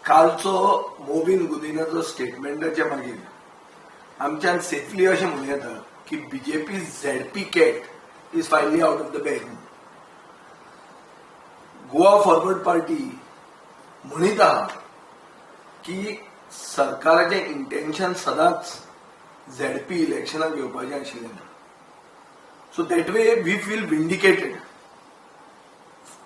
कालचो मोविन गुदिनाचो स्टेटमेंटाच्या मागीर आमच्यान सेफली अशें म्हणूं येता की BJP ZP cat is finally out of the bag. Goa forward party म्हणीत आहा की सरकाराचें इंटेन्शन सदांच झेडपी इलेक्शनाक घेवपाचें आशिल्लें ना. So that way we feel vindicated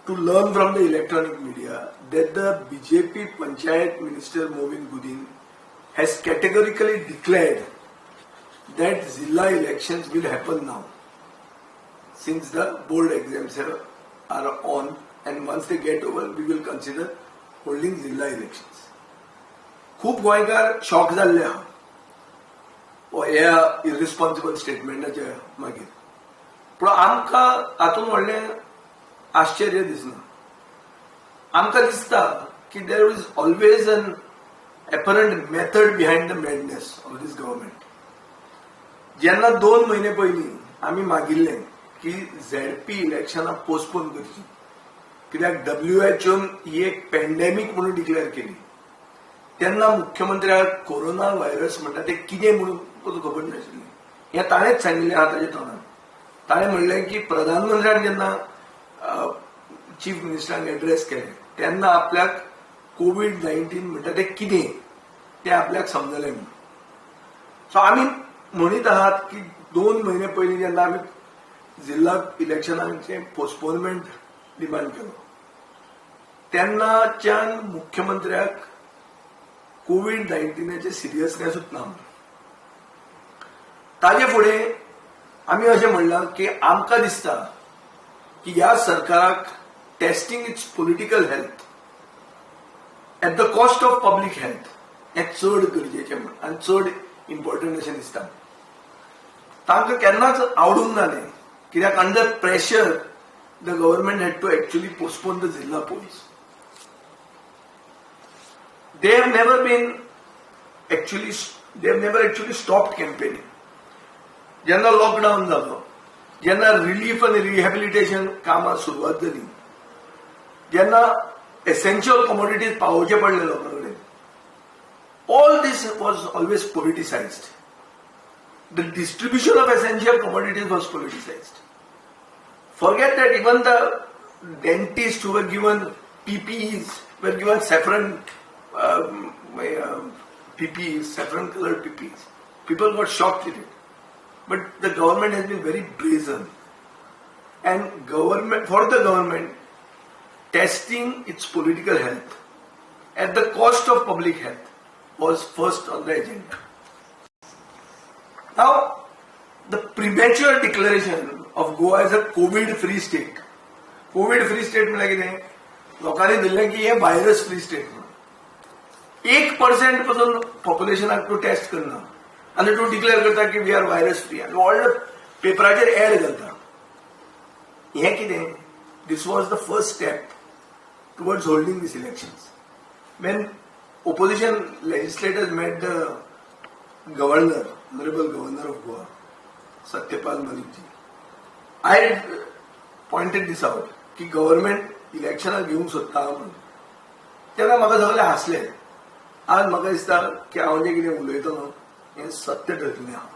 to learn from the electronic media that the BJP Panchayat Minister Movind Gudin has categorically declared that Zilla elections will happen now, since the board exams are on, and once they get over, we will consider holding Zilla elections. खूप गोंयकार shock जाल्ले आहा ह्या irresponsible स्टेटमेंटाच्या मागीर, पूण आमकां हातूंत व्हडलें आश्चर्य दिसना. आमकां दिसता की there is always an apparent method behind the madness of this government. जेन्ना 2 महिने पयलीं आमी मागिल्लें की झेडपी इलेक्शनां पोस्टपोन करची, कित्याक WHOन ही एक पॅन्डेमीक म्हणून डिक्लेअर केली, तेन्ना मुख्यमंत्र्याक कोरोना व्हायरस म्हणटा तें कितें म्हणून खबर नाशिल्लें. हें ताणेंच सांगिल्लें आहा ताच्या तोंडान. ताणें म्हणलें की प्रधानमंत्र्यान जेन्ना चीफ मिनिस्टरांक एड्रेस केलें तेन्ना आपल्याक कोविड-19 म्हणटा तें कितें तें आपल्याक समजलें म्हणून. सो आमी म्हणीत आहात की 2 महिने पयलीं जेन्ना आमी जिल्हा इलेक्शनाचें पोस्टपोनमेंट डिमांड केलो तेन्नाच्यान मुख्यमंत्र्याक कोविड-19चें सिरियसनेसूच ना. ताजे फुडें आमी अशें म्हणलां की आमकां दिसता की ह्या सरकाराक testing it's political health at the cost of public health हें चड गरजेचें म्हणून आनी चड इम्पॉर्टंट अशें दिसता. तांकां केन्नाच आवडूंक नालें, कित्याक under pressure the government had to actually postpone the zilla polls. they have never actually stopped campaigning. जेन्ना लॉकडाऊन जालो, जेन्ना रिलीफ आनी रिहॅबिलिटेशन कामां सुरवात जाली, जेन्ना एसेन्शियल कमोडिटीज पावोवचे पडले लोकां कडेन, all this was always politicised. The distribution of essential commodities was politicised. Forget that even the dentists who were given PPEs were given saffron PPEs, saffron colored PPEs. People got shocked at it. But the government has been very brazen. And for the government, testing its political health at the cost of public health was first on the agenda. Now, the premature declaration of Goa as a COVID-free state. COVID-free state म्हणजे कितें? लोकांनी दिल्लें की हें virus free state. 1% पासून पॉप्युलेशनाक to taste करना आनी तूं डिक्लेअर करता की वी आर व्हायरस फ्री आनी व्हडले पेपराचेर एड घालता. हें कितें? This was the first step towards holding this elections. वेन opposition legislators met the governor, honorable governor of Goa, Satyapal Malik ji, I had pointed this out की government इलेक्शनाक घेवंक सोदता म्हणून. तेन्ना म्हाका सगळे हांसले. आज म्हाका दिसता की हांव जें कितें उलयता न्हू हें सत्य ठरतलें आहा.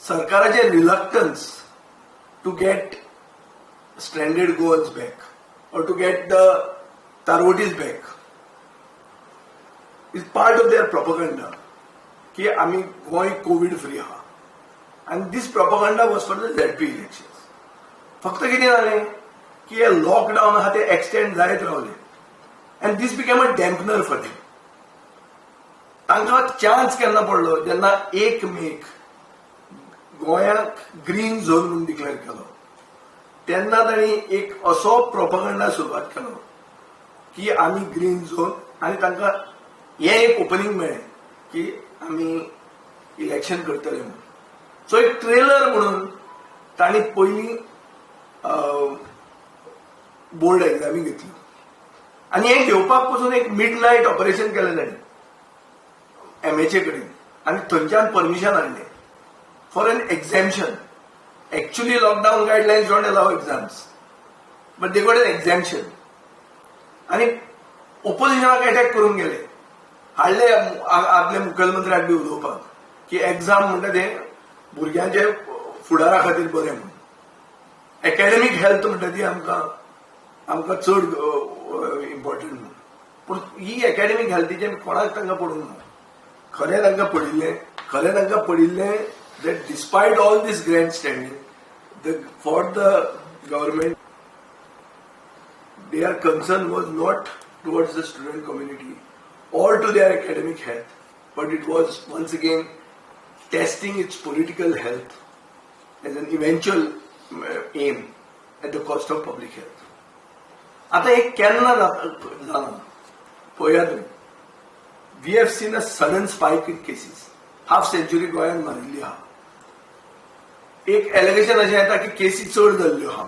सरकाराचें reluctance to get stranded Goans back or to get the तारवटीज back is part of their propaganda की आमी गोंय कोविड फ्री आहा. आनी this propaganda was for the ZP elections. फक्त कितें जालें की हे लॉकडावन आहा ते एक्सटेंड जायत रावले and this became a dampener for them. तांकां चान्स केन्ना पडलो जेन्ना 1 मेक गोंयाक ग्रीन झोन म्हणून डिक्लेअर केलो, तेन्ना तांणी एक असो प्रोपगंडा सुरवात केलो की आमी ग्रीन झोन, आनी तांकां हें एक ओपनिंग मेळ्ळें की आमी इलेक्शन करतले म्हणून. सो एक ट्रेलर म्हणून तांणी पयलीं बोर्ड एक्झामी घेतली आनी हें घेवपाक पासून एक मिड नायट ऑपरेशन केलें ताणें MHA कडेन आनी थंयच्यान परमिशन हाडलें for an exemption. Actually lockdown guidelines don't allow exams, but they got an exemption. आनी ओपोजिशनाक अटॅक करून गेले, हाडले आपले मुखेलमंत्र्याक बी उलोवपाक की एक्झाम म्हणटा ते भुरग्यांचे फुडारा खातीर बरें म्हणून. एकेडमीक हेल्थ म्हणटा ती आमकां चड इम्पॉर्टंट म्हणून. पूण ही एकेडमीक हेल्थीचे कोणाक तांकां पडूंक ना. खरें तांकां पडिल्लें that despite all this grandstanding, for the government, their concern was not towards the student community or to their academic health, but it was once again testing its political health as an eventual aim at the cost of public health. आता हे केन्ना जालां पळयात तुमी. We have seen a sudden spike in cases. Half century गोंयांत मारिल्ली आहा. एक एलिगेशन अशें येता की केसी चड जाल्ल्यो आहा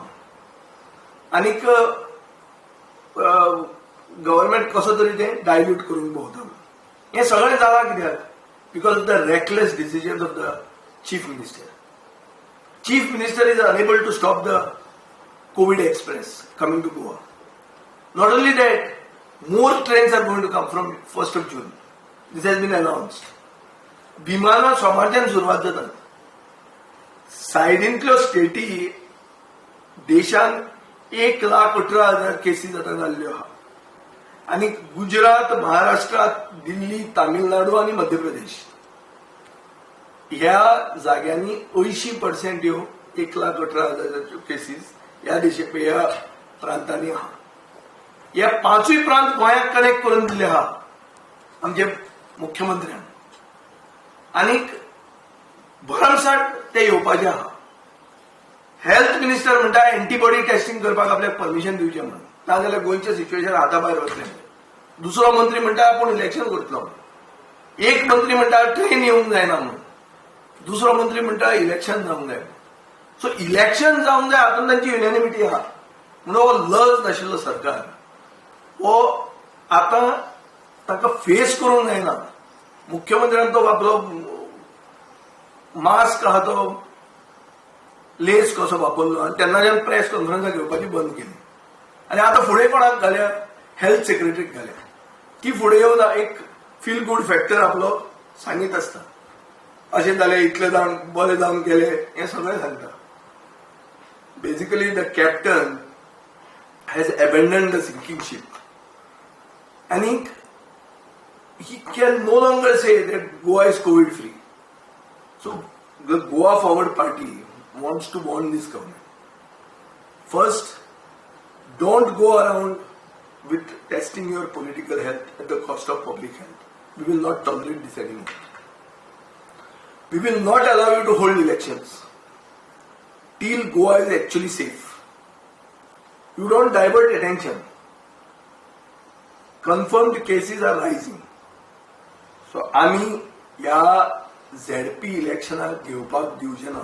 आनीक गव्हर्नमेंट कसो तरी तें डायल्यूट करून भोंवता. हें सगळें जालां कित्याक? Because of the reckless decisions of the chief minister. Chief minister is unable to stop the Covid express coming to Goa. Not only that, more trains are going to come from 1st of June. This has been announced. विमानां सोमारच्यान सुरवात जातात. सायडींतल्यो स्टेटी देशान 1,18,000 cases आतां जाल्ल्यो आहा आनी गुजरात, महाराष्ट्र, दिल्ली, तामिळनाडू आनी मध्य प्रदेश ह्या जाग्यांनी 80% ह्यो 1,18,000 केसीस ह्या प्रांतांनी आहा. ह्या 5 प्रांत गोंयाक कनेक्ट करून दिल्ले आहा आमचे मुख्यमंत्र्यान आनीक भरमसाट ते येवपाचे आहा. हेल्थ मिनिस्टर म्हणटा एंटीबॉडी टेस्टिंग करपाक आपल्याक परमिशन दिवचें म्हणून, नाजाल्यार गोंयचें सिच्युएशन हाता भायर वतलें. दुसरो मंत्री म्हणटा आपूण इलेक्शन करतलो. एक मंत्री म्हणटा ट्रेन येवंक जायना म्हणून. दुसरो मंत्री म्हणटा इलेक्शन जावंक जाय. सो इलेक्शन जावंक जाय हातूंत तांची युनॅनिमिटी आहा. म्हणून हो लज नाशिल्लो सरकार हो आतां ताका फेस करूंक जायना. मुख्यमंत्र्यान तो आपलो मास्क आहा तो लेस कसो वापरलो आनी तेन्नाच्यान प्रेस कॉन्फरन्सां घेवपाची बंद केली. आनी आतां फुडें कोणाक घाल्या? हेल्थ सेक्रेटरीक घाल्या. ती फुडें येवन एक फील गूड फॅक्टर आपलो सांगीत आसता. अशें जालें, इतलें जावन बरें जावन गेलें, हें सगळें सांगता. Basically the captain has abandoned the sinking ship आनीक he can no longer say that Goa is COVID free. So the Goa Forward Party wants to warn this government. First, don't go around with testing your political health at the cost of public health. We will not tolerate this anymore. We will not allow you to hold elections till Goa is actually safe. You don't divert attention. Confirmed cases are rising. So आमी ह्या ZP इलेक्शनाक घेवपाक दिवचे ना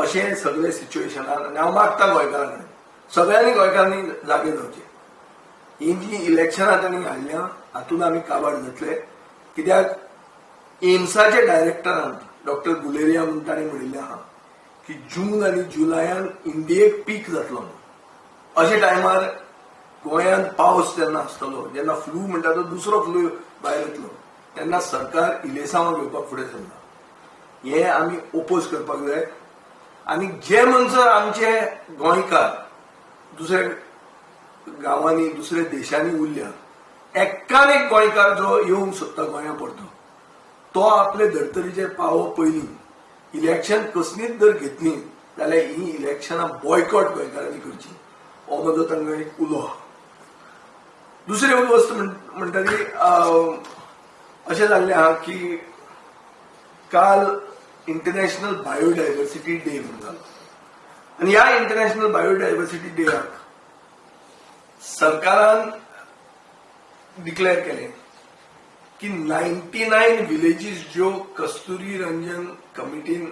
अशें सगळे सिच्युएशनान. आनी हांव मागता गोंयकारांक सगळ्यांनी गोंयकारांनी जागे जावचे. ही जी इलेक्शनां तांणी हाडल्या हातूंत आमी काबार जातले. कित्याक एम्साचे डायरेक्टरान डॉक्टर गुलेरिया म्हणून ताणें म्हणिल्लें आहा की जून आनी जुलयान इंडियेक पीक जातलो. अशे टायमार गोंयांत पावस जेन्ना आसतलो, जेन्ना फ्लू म्हणटा तो दुसरो फ्लू भायर येतलो, तेन्ना सरकार इलेसांव घेवपाक फुडें सरना. हें आमी ओपोज करपाक जाय. आनी जे मनसर आमचे गोंयकार दुसऱ्या गांवांनी, दुसऱ्या देशांनी उरल्या, एक्कान एक गोंयकार जो येवंक सोदता गोंया परतो, तो आपले धर्तरेचेर पावो पयलीं इलेक्शन कसलीच जर घेतली जाल्यार ही इलेक्शनां बॉयकॉट गोंयकारांनी करची. हो म्हजो तांकां एक उलो आहा. दुसरी वस्त म्हणटा ती अशें जाल्लें आहा की काल इंटरनॅशनल बायोडायवर्सिटी डे म्हणून जालो आनी ह्या इंटरनॅशनल बायोडायवर्सिटी डेयाक सरकारान डिक्लेअर केलें की 99 विलेजीस ज्यो कस्तुरी रंजन कमिटीन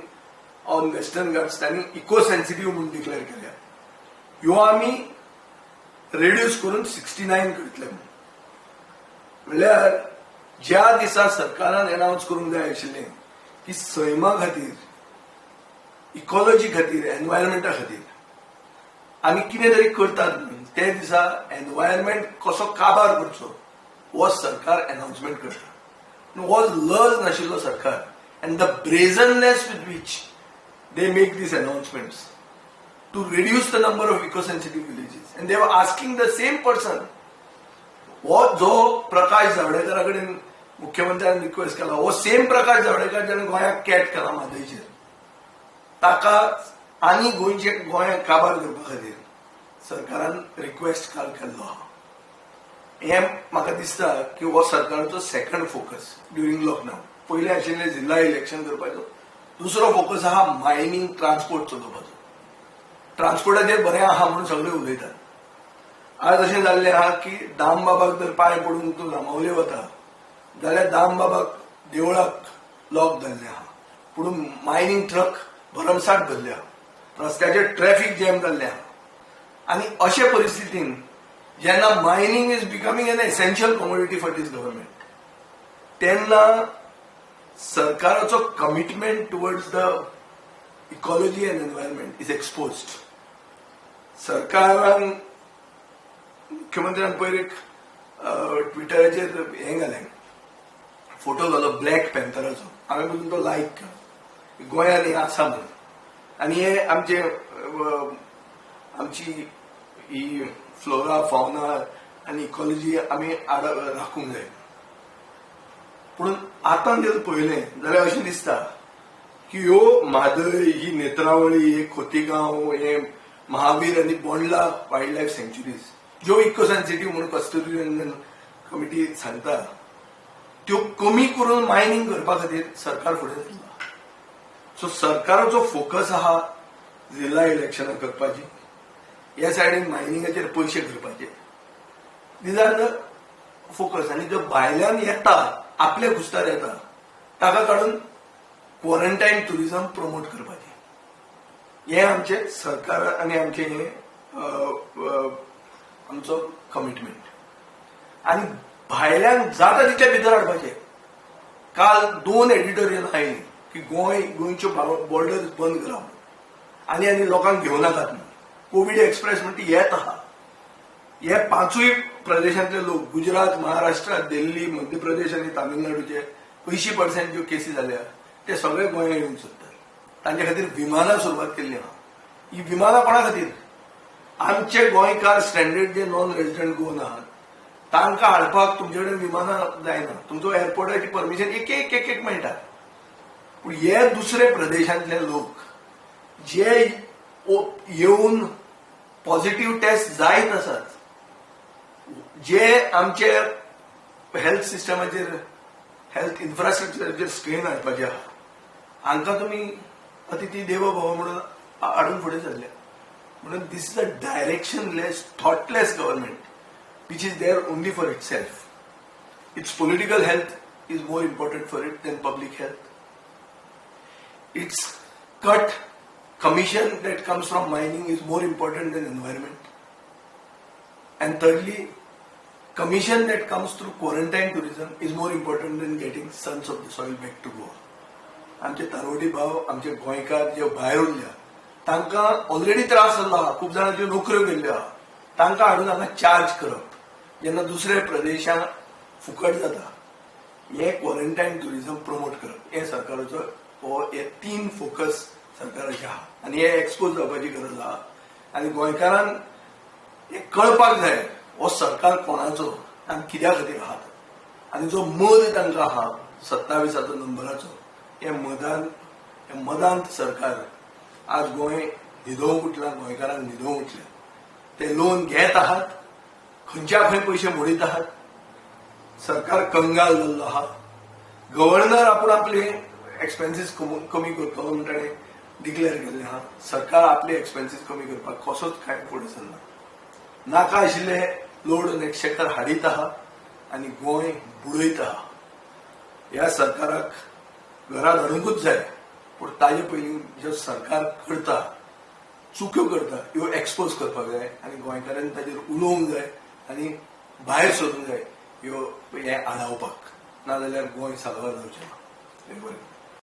ऑन वेस्टर्न घाट्स तांणी इको सेन्सिटिव्ह म्हणून डिक्लेअर केल्या, ह्यो आमी रेड्यूस करून 69 करतले. म्हणल्यार ज्या दिसा सरकारान अनाउन्स करूंक जाय आशिल्लें की सैमा खातीर, इकॉलॉजी खातीर, एनवायरमेंटा खातीर आमी कितें तरी करतात, ते दिसा एनवायरमेंट कसो काबार करचो हो सरकार अनाउन्समेंट करता. हो लज नाशिल्लो सरकार and the brazenness with which they make this announcements to reduce the number of eco-sensitive villages. And they were asking the same person, जो प्रकाश जावडेकरा कडेन मुख्यमंत्र्यान रिक्वेस्ट केला, हो सेम प्रकाश जावडेकर ज्याने गोंयाक कॅट केला म्हादयचेर, ताका आनी गोंयाक काबार करपा खातीर सरकारान रिक्वेस्ट काल केल्लो आहा. हें म्हाका दिसता की हो सरकाराचो सेकंड फोकस ड्युरींग लॉकडावन. पयलें आशिल्लें जिल्हा इलेक्शन करपाचो, दुसरो फोकस आहा मायनिंग ट्रान्सपोर्ट चलोवपाचो. ट्रान्सपोर्टाचेर बरें आहा म्हणून सगळे उलयतात. आज अशें जाल्लें आहा की दामबाबाक जर पांय पडून तूं रामावले वता जाल्यार दामबाबाक देवळाक लॉक जाल्लें आहा, पुणून मायनिंग ट्रक भरमसाट भरले आहा, रस्त्याचेर ट्रॅफिक जॅम जाल्लें आहा. आनी अशे परिस्थितीन जेन्ना mining is becoming an essential commodity for this government, तेन्ना सरकाराचो commitment towards the ecology and environment is exposed. सरकारान मुख्यमंत्र्यान पयर एक ट्विटराचेर हें घालें, फोटो घालो ब्लॅक पॅन्थराचो. हांवें म्हणून तो लायक केलो, गोंयांत हें आसा म्हणून. आनी हे आमची ही फ्लोरा फावना आनी इकॉलॉजी आमी राखूंक जाय. पूण आतां जर पळयलें जाल्यार अशें दिसता की ह्यो म्हादय, ही नेत्रावळी, हे खोतीगांव, हे महावीर आनी बोंडला वायल्ड लायफ सँच्युरीज ज्यो इको सेन्सिटीव म्हणून कस्तुरी रंगन कमिटी सांगता, त्यो कमी करून मायनिंग करपा खातीर सरकार फुडें सरला. सो सरकाराचो फोकस आहा जिल्हा इलेक्शनां करपाची, ह्या सायडीन मायनिंगाचेर पयशे करपाचे. These are the focus. आनी जो भायल्यान येता, आपले कुस्तार येता, ताका काडून क्वॉरंटायन टुरिझम प्रमोट करपाचें, हें आमचें सरकार आनी आमचें हें आमचो कमिटमेंट. आनी भायल्यान जाता तितले भितर हाडपाचें. काल 2 एडिटोरियल आयली की गोंयच्यो बॉर्डर्स बंद करा आनी लोकांक घेवं नाकात म्हणून. कोविड एक्सप्रेस म्हणटा येत आहा. हे 5 प्रदेशांतले लोक, गुजरात, महाराष्ट्र, दिल्ली, मध्य प्रदेश आनी तामिळनाडूचे 80% ज्यो केसी जाल्या ते सगळे गोंयांत येवंक सोदतात. तांचे खातीर विमानां सुरवात केल्ली आहा. ही विमानां कोणा खातीर? आमचे गोंयकार स्टँडर्ड जे नॉन रेजिडेंट गोवन आहात तांकां हाडपाक तुमचे कडेन विमानां जायना. तुमचो एअरपोर्टाची परमिशन एक मेळटा. पूण हे दुसरे प्रदेशांतले लोक जे येवन पॉझिटिव्ह टेस्ट जायत आसात, जे आमचे हेल्थ सिस्टमाचेर, हेल्थ इन्फ्रास्ट्रक्चराचेर स्ट्रेन हाडपाचे आहा, हांकां तुमी अतिथी देवो भव म्हणून हाडून फुडें सरल्या. म्हणून this is a directionless, thoughtless government which is there only for itself. Its political health is more important for it than public health. Its cut commission that comes from mining is more important than environment. And thirdly, commission that comes through quarantine tourism is more important than getting sons of the soil back to Goa. आमचे तारोडी भाव, आमचे गोंयकार जे भायर उरल्या तांकां already त्रास जाल्लो आहा. खूब जाणांच्यो नोकऱ्यो गेल्ल्यो आहा. तांकां हाडून हांगा चार्ज करप जेन्ना दुसऱ्या प्रदेशांत फुकट जाता, हे क्वॉरंटायन टुरिझम प्रमोट करप, हे सरकाराचो हे 3 फोकस सरकाराचे आहा. आनी हे एक्सपोज जावपाची गरज आहा. आनी गोंयकारांक हे कळपाक जाय हो सरकार कोणाचो आनी कित्या खातीर आहा. आनी जो मद तांकां आहा 27 नंबराचो, हे मदांत सरकार आज गोंय न्हिदोवंक उठला, गोंयकारांक न्हिदोवंक उठल्या. ते लोन घेत आहात, खंयच्या खंय पयशे मोडीत आहात. सरकार कंगाल जाल्लो आहा. गव्हर्नर आपूण आपले एक्सपेन्सीस कमी करतलो म्हूण ताणें डिक्लेअर केल्लें आहा. सरकार आपले एक्सपेन्सीस कमी करपाक कसोच कांय फुडें सरना. नाका आशिल्ले लोड आनी एक्सचेकर हाडीत आहा आनी गोंय बुडयत आहा. ह्या सरकाराक घरांत हाडूंकूच जाय. पूण ताजे पयलीं जो सरकार करता, चुक्यो करता, ह्यो एक्सपोज करपाक जाय आनी गोंयकारांनी ताजेर उलोवंक जाय आनी भायर सोदूंक जाय ह्यो हे आडावपाक. नाजाल्यार गोंय साल्वार जावचें ना.